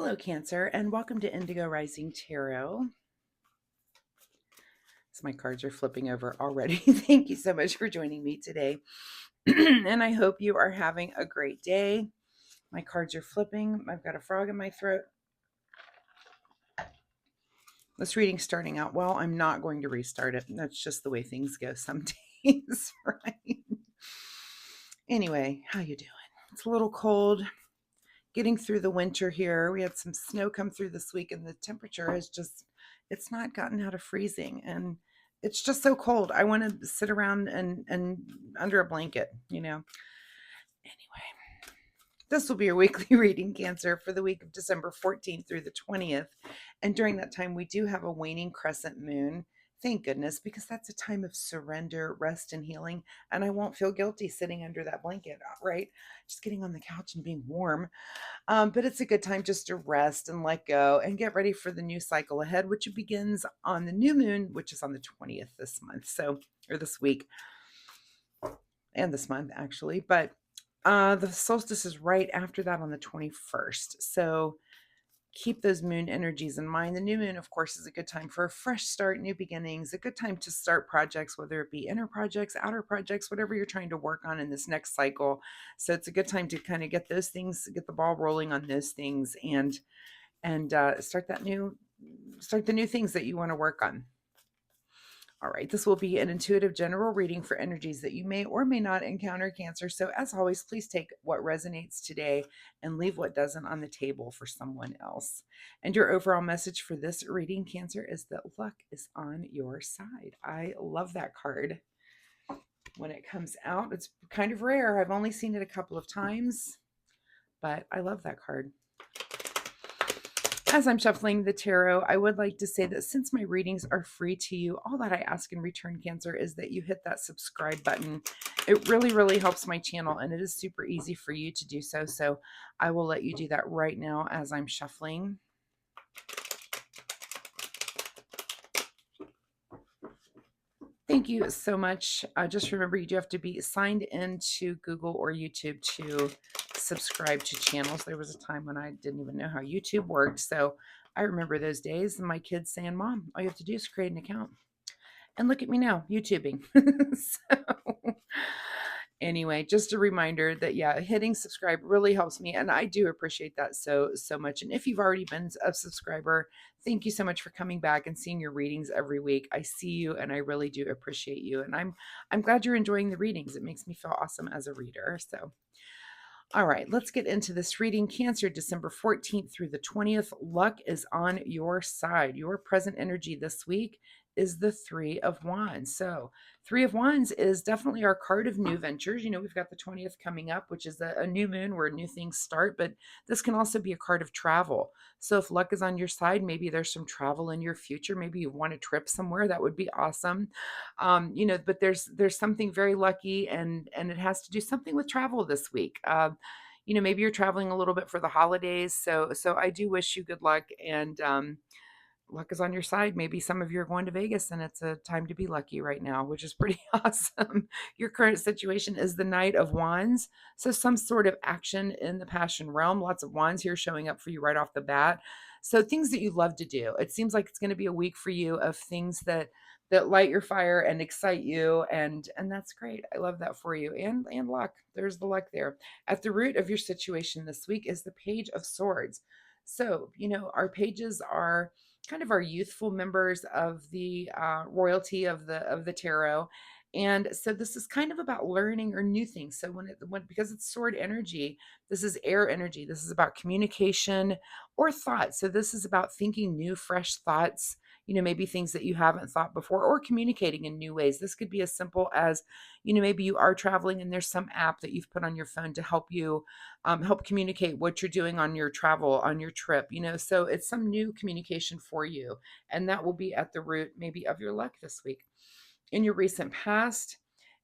Hello, Cancer, and welcome to Indigo Rising Tarot. So my cards are flipping over already. Thank you so much for joining me today. And I hope you are having a great day. My cards are flipping. I've got a frog in my throat. This reading's starting out well. I'm not going to restart it. That's just the way things go some days, right? Anyway, how you doing? It's a little cold. Getting through the winter here. We had some snow come through this week, and the temperature is just, it's not gotten out of freezing, and it's just so cold. I want to sit around and under a blanket, Anyway, this will be your weekly reading, Cancer, for the week of December 14th through the 20th. And during that time, we do have a waning crescent moon. Thank goodness, because that's a time of surrender, rest, and healing. And I won't feel guilty sitting under that blanket, right? Just getting on the couch and being warm. But it's a good time just to rest and let go and get ready for the new cycle ahead, which begins on the new moon, which is on the 20th this month. Or this week and this month, actually. But the solstice is right after that on the 21st. So keep those moon energies in mind. The new moon, of course, is a good time for a fresh start, new beginnings, a good time to start projects, whether it be inner projects, outer projects, whatever you're trying to work on in this next cycle. So it's a good time to kind of get those things, get the ball rolling on those things, and start the new things that you want to work on. All right, this will be an intuitive general reading for energies that you may or may not encounter, Cancer. So as always, please take what resonates today and leave what doesn't on the table for someone else. And your overall message for this reading, Cancer, is that luck is on your side. I love that card. When it comes out, it's kind of rare. I've only seen it a couple of times, but I love that card. As I'm shuffling the tarot, I would like to say that since my readings are free to you, all that I ask in return, Cancer, is that you hit that subscribe button. It really, really helps my channel, and it is super easy for you to do so. So I will let you do that right now as I'm shuffling. Thank you so much. Just remember, you do have to be signed into Google or YouTube to subscribe to channels. There was a time when I didn't even know how YouTube worked. So I remember those days and my kids saying, Mom, all you have to do is create an account. And look at me now, YouTubing. So anyway, just a reminder that, yeah, hitting subscribe really helps me. And I do appreciate that so much. And if you've already been a subscriber, thank you so much for coming back and seeing your readings every week. I see you and I really do appreciate you. And I'm glad you're enjoying the readings. It makes me feel awesome as a reader. So all right, let's get into this reading. Cancer, December 14th through the 20th. Luck is on your side. Your present energy this week is the Three of Wands. So Three of Wands is definitely our card of new ventures. We've got the 20th coming up, which is a new moon where new things start, but this can also be a card of travel. So if luck is on your side, maybe there's some travel in your future. Maybe you want to trip somewhere. That would be awesome. But there's something very lucky, and it has to do something with travel this week. Maybe you're traveling a little bit for the holidays. So I do wish you good luck, and luck is on your side. Maybe some of you are going to Vegas and it's a time to be lucky right now, which is pretty awesome. Your current situation is the Knight of Wands. So some sort of action in the passion realm. Lots of wands here showing up for you right off the bat. So things that you love to do. It seems like it's going to be a week for you of things that light your fire and excite you, and that's great. I love that for you. And luck. There's the luck there. At the root of your situation this week is the Page of Swords. So, our pages are kind of our youthful members of the royalty of the tarot. And so this is kind of about learning or new things. So because it's sword energy, this is air energy. This is about communication or thought. So this is about thinking new, fresh thoughts, maybe things that you haven't thought before, or communicating in new ways. This could be as simple as, maybe you are traveling and there's some app that you've put on your phone to help you help communicate what you're doing on your travel, on your trip, so it's some new communication for you. And that will be at the root maybe of your luck this week. In your recent past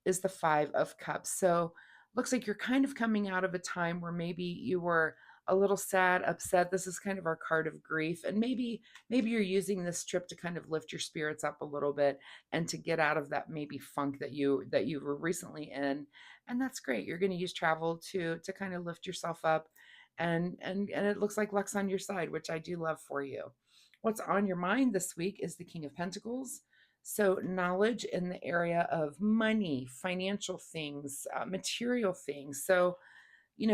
is the Five of Cups. So looks like you're kind of coming out of a time where maybe you were a little sad, upset. This is kind of our card of grief. And maybe you're using this trip to kind of lift your spirits up a little bit and to get out of that maybe funk that you were recently in. And that's great. You're going to use travel to kind of lift yourself up and it looks like luck's on your side, which I do love for you. What's on your mind this week is the King of Pentacles. So, knowledge in the area of money, financial things, material things. So,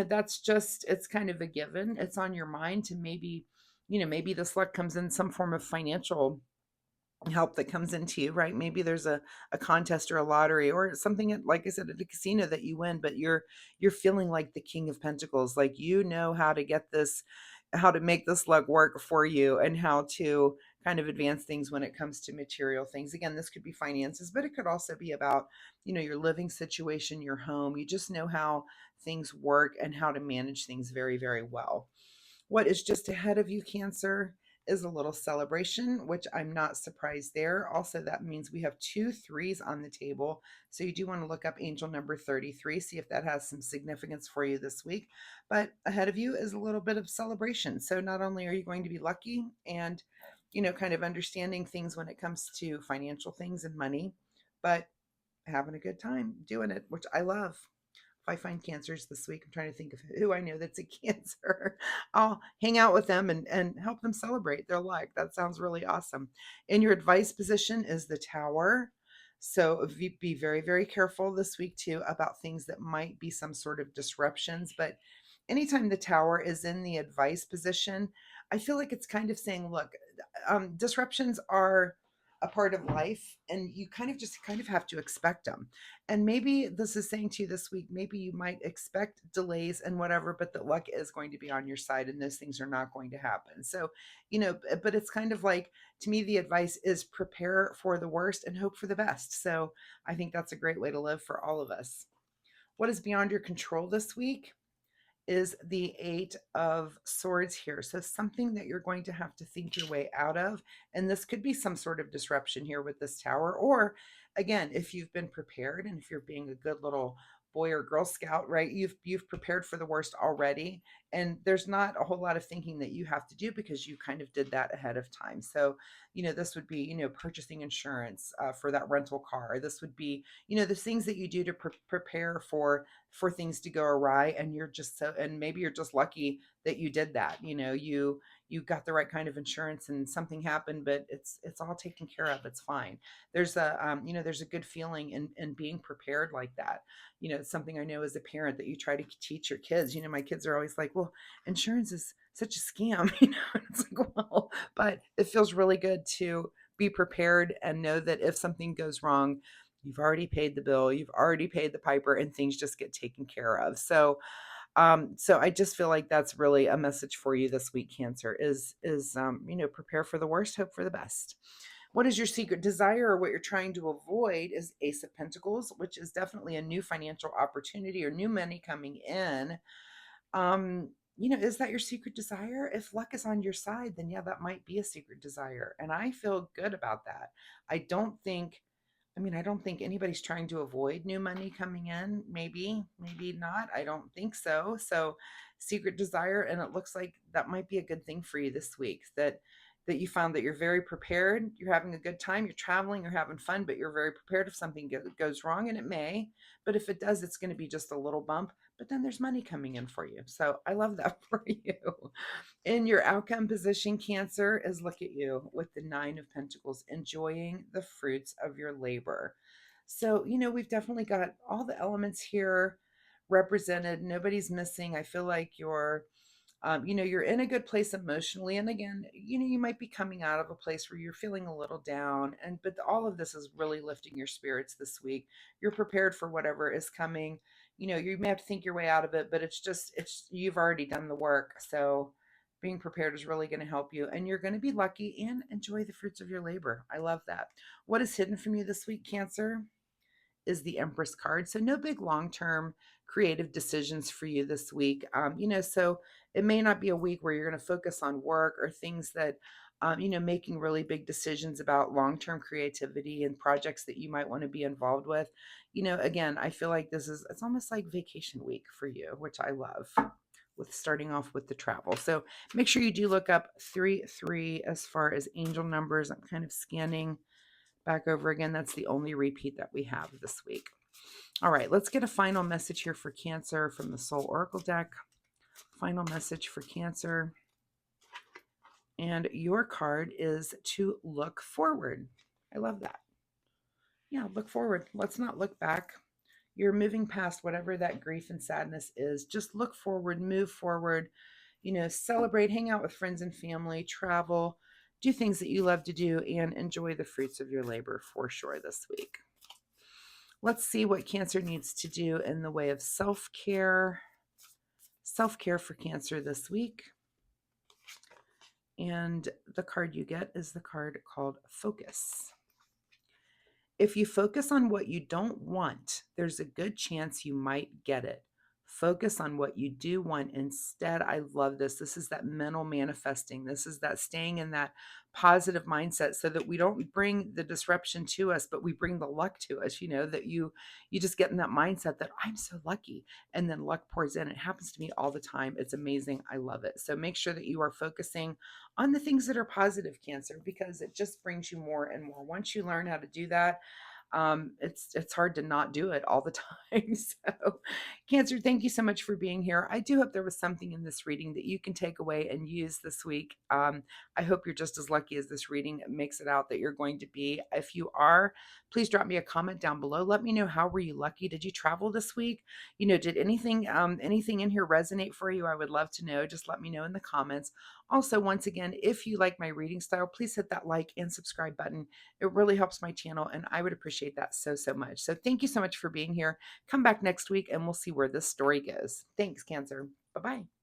that's just, it's kind of a given. It's on your mind to maybe, maybe this luck comes in some form of financial help that comes into you, right? Maybe there's a contest or a lottery or something at, like I said, at a casino that you win, but you're feeling like the King of Pentacles, like how to get this, how to make this luck work for you, and how to kind of advance things when it comes to material things. Again, this could be finances, but it could also be about, your living situation, your home. You just know how things work and how to manage things very, very well. What is just ahead of you, Cancer, is a little celebration, which I'm not surprised there. Also, that means we have 2 3s on the table. So you do want to look up angel number 33, see if that has some significance for you this week. But ahead of you is a little bit of celebration. So not only are you going to be lucky and, kind of understanding things when it comes to financial things and money, but having a good time doing it, which I love. If I find cancers this week, I'm trying to think of who I know that's a cancer. I'll hang out with them and help them celebrate their luck. That sounds really awesome. In your advice position is the Tower. So be very, very careful this week too about things that might be some sort of disruptions. But anytime the Tower is in the advice position, I feel like it's kind of saying, look, disruptions are a part of life, and you kind of have to expect them. And maybe this is saying to you this week, maybe you might expect delays and whatever, but the luck is going to be on your side and those things are not going to happen. So, but it's kind of like, to me, the advice is prepare for the worst and hope for the best. So I think that's a great way to live for all of us. What is beyond your control this week is the Eight of Swords here. So something that you're going to have to think your way out of. And this could be some sort of disruption here with this Tower. Or again, if you've been prepared and if you're being a good little boy or girl scout, right? You've prepared for the worst already. And there's not a whole lot of thinking that you have to do because you kind of did that ahead of time. So, this would be, purchasing insurance for that rental car. This would be, the things that you do to prepare for things to go awry, and you're just so, and maybe you're just lucky that you did that. You got the right kind of insurance and something happened, but it's all taken care of. It's fine. There's a good feeling in being prepared like that. It's something I know as a parent that you try to teach your kids. My kids are always like, well, insurance is such a scam. It's like, well, but it feels really good to be prepared and know that if something goes wrong, you've already paid the bill, you've already paid the piper, and things just get taken care of. So I just feel like that's really a message for you this week, Cancer, is prepare for the worst, hope for the best. What is your secret desire, or what you're trying to avoid, is Ace of Pentacles, which is definitely a new financial opportunity or new money coming in. Is that your secret desire? If luck is on your side, then yeah, that might be a secret desire. And I feel good about that. I don't think I don't think anybody's trying to avoid new money coming in. Maybe not. I don't think so. So, secret desire, and it looks like that might be a good thing for you this week. That you found that you're very prepared. You're having a good time. You're traveling. You're having fun, but you're very prepared if something goes wrong, and it may. But if it does, it's going to be just a little bump. But then there's money coming in for you. So I love that for you. In your outcome position, Cancer, is look at you with the Nine of Pentacles, enjoying the fruits of your labor. So, we've definitely got all the elements here represented. Nobody's missing. I feel like you're in a good place emotionally. And again, you might be coming out of a place where you're feeling a little down. But all of this is really lifting your spirits this week. You're prepared for whatever is coming. You may have to think your way out of it, but you've already done the work. So being prepared is really going to help you, and you're going to be lucky and enjoy the fruits of your labor. I love that. What is hidden from you this week, Cancer, is the Empress card. So no big long-term creative decisions for you this week. So it may not be a week where you're going to focus on work or things that, making really big decisions about long-term creativity and projects that you might want to be involved with. Again, I feel like it's almost like vacation week for you, which I love, with starting off with the travel. So make sure you do look up 3 as far as angel numbers. I'm kind of scanning back over again. That's the only repeat that we have this week. All right, let's get a final message here for Cancer from the Soul Oracle deck. Final message for Cancer. And your card is to look forward. I love that. Yeah, look forward. Let's not look back. You're moving past whatever that grief and sadness is. Just look forward, move forward, celebrate, hang out with friends and family, travel, do things that you love to do, and enjoy the fruits of your labor for sure this week. Let's see what Cancer needs to do in the way of self-care. Self-care for Cancer this week. And the card you get is the card called Focus. If you focus on what you don't want, there's a good chance you might get it. Focus on what you do want instead. I love this. This is that mental manifesting. This is that staying in that positive mindset so that we don't bring the disruption to us, but we bring the luck to us, that you just get in that mindset that I'm so lucky, and then luck pours in. It happens to me all the time. It's amazing. I love it. So make sure that you are focusing on the things that are positive, Cancer, because it just brings you more and more. Once you learn how to do that, it's hard to not do it all the time. So, Cancer, thank you so much for being here. I do hope there was something in this reading that you can take away and use this week. I hope you're just as lucky as this reading makes it out that you're going to be. If you are, please drop me a comment down below. Let me know, how were you lucky? Did you travel this week? Did anything in here resonate for you? I would love to know. Just let me know in the comments. Also, once again, if you like my reading style, please hit that like and subscribe button. It really helps my channel, and I would appreciate that so, so much. So thank you so much for being here. Come back next week, and we'll see where this story goes. Thanks, Cancer. Bye-bye.